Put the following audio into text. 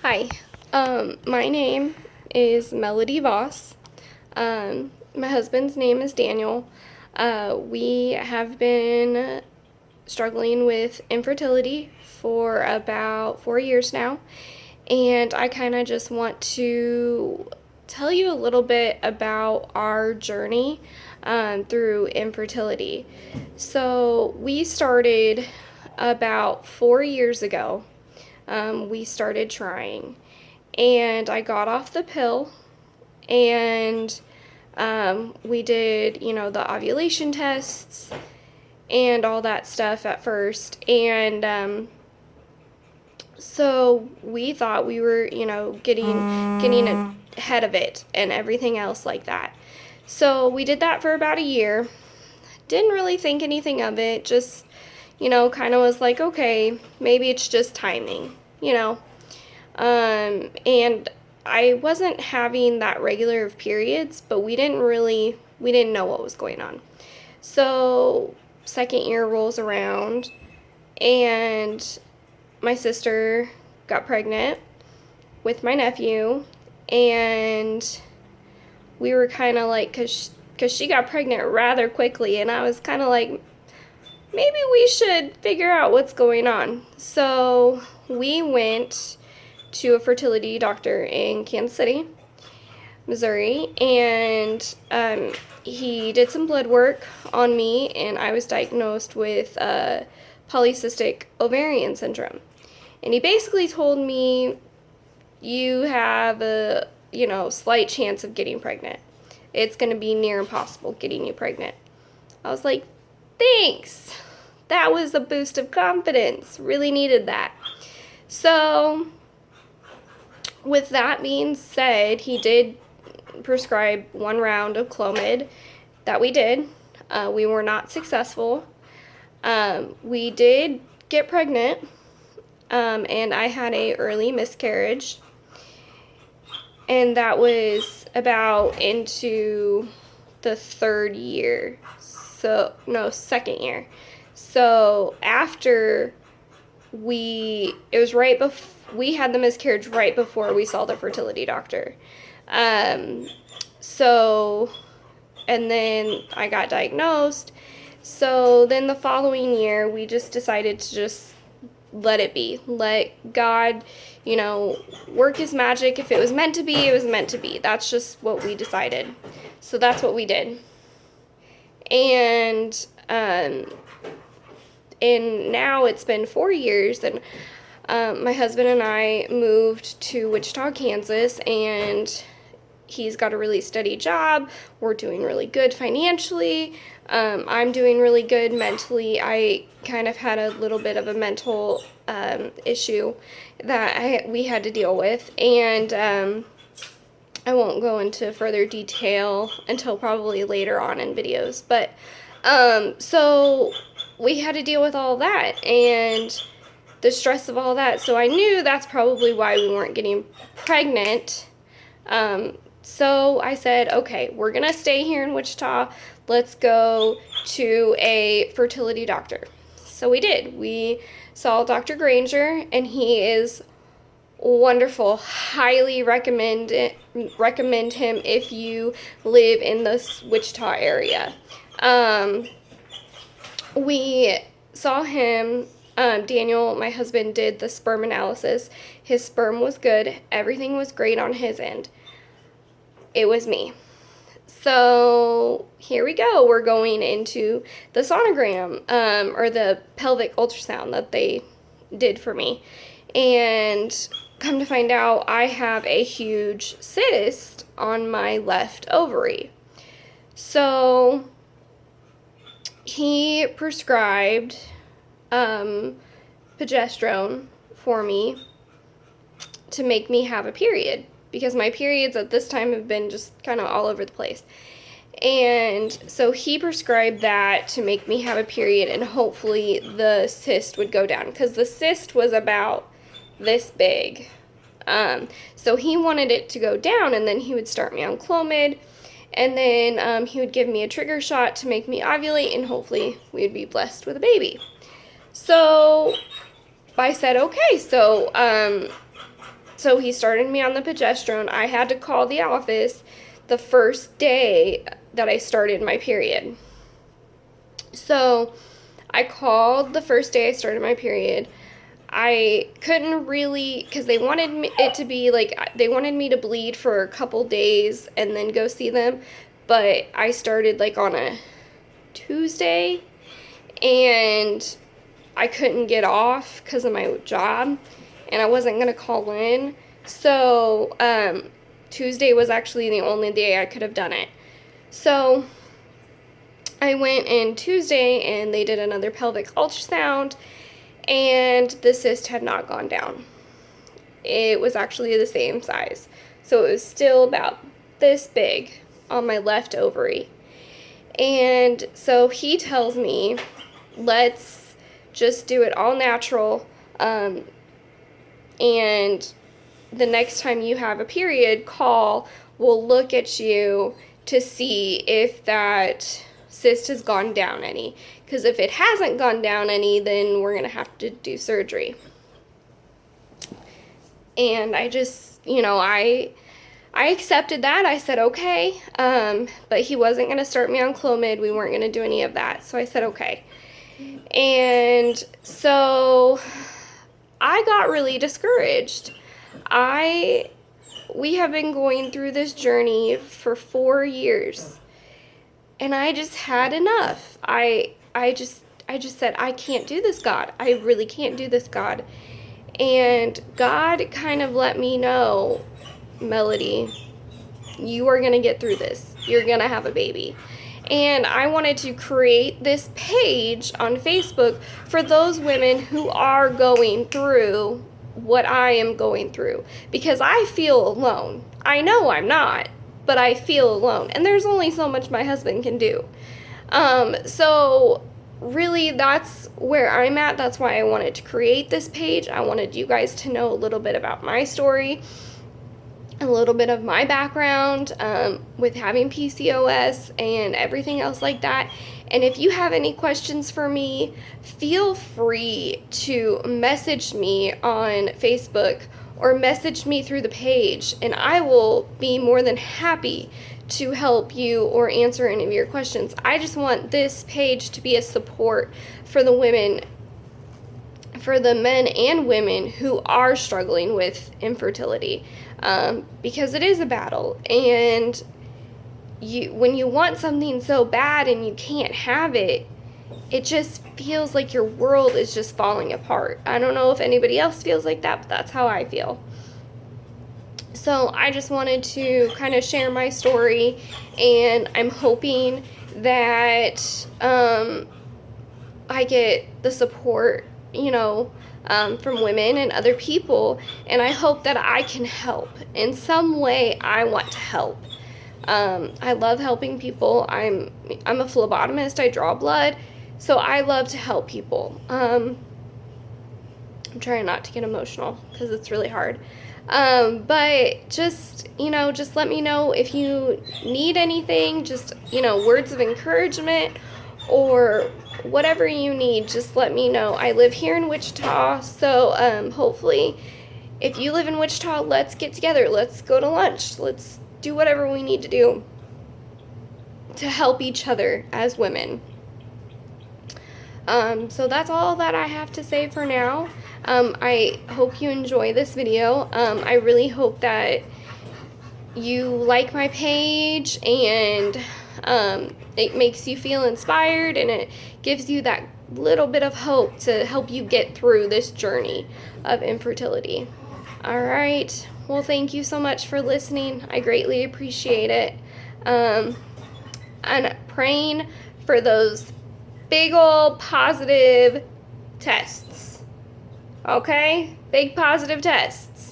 Hi, my name is Melody Voss. My husband's name is Daniel. We have been struggling with infertility for about 4 years now, and I kind of just want to tell you a little bit about our journey through infertility. So, we started about 4 years ago. We started trying, and I got off the pill, and we did, the ovulation tests and all that stuff at first. And so we thought we were, getting ahead of it and everything else like that. So we did that for about a year. Didn't really think anything of it. Just, kind of was like, okay, maybe it's just timing, And I wasn't having that regular of periods, but we didn't know what was going on. So second year rolls around, and my sister got pregnant with my nephew, and we were kind of like, cause she got pregnant rather quickly, and I was kind of like, maybe we should figure out what's going on. So we went to a fertility doctor in Kansas City, Missouri, and he did some blood work on me, and I was diagnosed with polycystic ovarian syndrome. And he basically told me, you have a slight chance of getting pregnant. It's going to be near impossible getting you pregnant. I was like, thanks. That was a boost of confidence. Really needed that. So, with that being said, he did prescribe 1 round of Clomid that we did. We were not successful. We did get pregnant, and I had a early miscarriage. And that was about into the third year. So, no, second year. So after we had the miscarriage right before we saw the fertility doctor. So, and then I got diagnosed. So then the following year, we just decided to just let it be. Let God, work his magic. If it was meant to be, it was meant to be. That's just what we decided. So that's what we did. And now it's been 4 years, and my husband and I moved to Wichita, Kansas, and he's got a really steady job. We're doing really good financially. I'm doing really good mentally. I kind of had a little bit of a mental issue that we had to deal with, and I won't go into further detail until probably later on in videos. But so we had to deal with all that and the stress of all that. So I knew that's probably why we weren't getting pregnant. So I said, okay, we're going to stay here in Wichita. Let's go to a fertility doctor. So we did. We saw Dr. Granger, and he is wonderful. Highly recommend him if you live in the Wichita area. We saw him. Daniel, my husband, did the sperm analysis. His sperm was good. Everything was great on his end. It was me. So here we go. We're going into the sonogram, or the pelvic ultrasound that they did for me. And come to find out, I have a huge cyst on my left ovary. So he prescribed progesterone for me to make me have a period, because my periods at this time have been just kind of all over the place. And so he prescribed that to make me have a period, and hopefully the cyst would go down, because the cyst was about this big. So he wanted it to go down, and then he would start me on Clomid, and then he would give me a trigger shot to make me ovulate, and hopefully we would be blessed with a baby. So I said, okay. So So he started me on the progesterone. I had to call the office the first day that I started my period. So I called the first day I started my period. I couldn't really, because they wanted it to be like, they wanted me to bleed for a couple days and then go see them. But I started like on a Tuesday, and I couldn't get off because of my job, and I wasn't going to call in. So Tuesday was actually the only day I could have done it. So I went in Tuesday, and they did another pelvic ultrasound, and the cyst had not gone down. It was actually the same size. So it was still about this big on my left ovary. And so he tells me, let's just do it all natural, and the next time you have a period, call. We'll look at you to see if that cyst has gone down any. Because if it hasn't gone down any, then we're going to have to do surgery. And I just, I accepted that. I said, okay. But he wasn't going to start me on Clomid. We weren't going to do any of that. So I said, okay. And so I got really discouraged. We have been going through this journey for 4 years, and I just had enough. I just said, I can't do this, God. I really can't do this, God. And God kind of let me know, Melody, you are going to get through this. You're going to have a baby. And I wanted to create this page on Facebook for those women who are going through what I am going through, because I feel alone. I know I'm not, but I feel alone, and there's only so much my husband can do. So really, that's where I'm at. That's why I wanted to create this page. I wanted you guys to know a little bit about my story, a little bit of my background with having PCOS and everything else like that. And if you have any questions for me, feel free to message me on Facebook or message me through the page, and I will be more than happy to help you or answer any of your questions. I just want this page to be a support for the women, for the men and women who are struggling with infertility, because it is a battle. And when you want something so bad and you can't have it, it just feels like your world is just falling apart. I don't know if anybody else feels like that, but that's how I feel. So I just wanted to kind of share my story, and I'm hoping that I get the support, from women and other people, and I hope that I can help. In some way, I want to help. I love helping people. I'm a phlebotomist. I draw blood, so I love to help people. I'm trying not to get emotional because it's really hard. But just let me know if you need anything, just, words of encouragement or whatever you need, just let me know. I live here in Wichita, so hopefully if you live in Wichita, let's get together. Let's go to lunch. Let's do whatever we need to do to help each other as women. So that's all that I have to say for now. I hope you enjoy this video. I really hope that you like my page, and it makes you feel inspired, and it gives you that little bit of hope to help you get through this journey of infertility. All right. Well, thank you so much for listening. I greatly appreciate it. And praying for those big old positive tests. Okay? Big positive tests.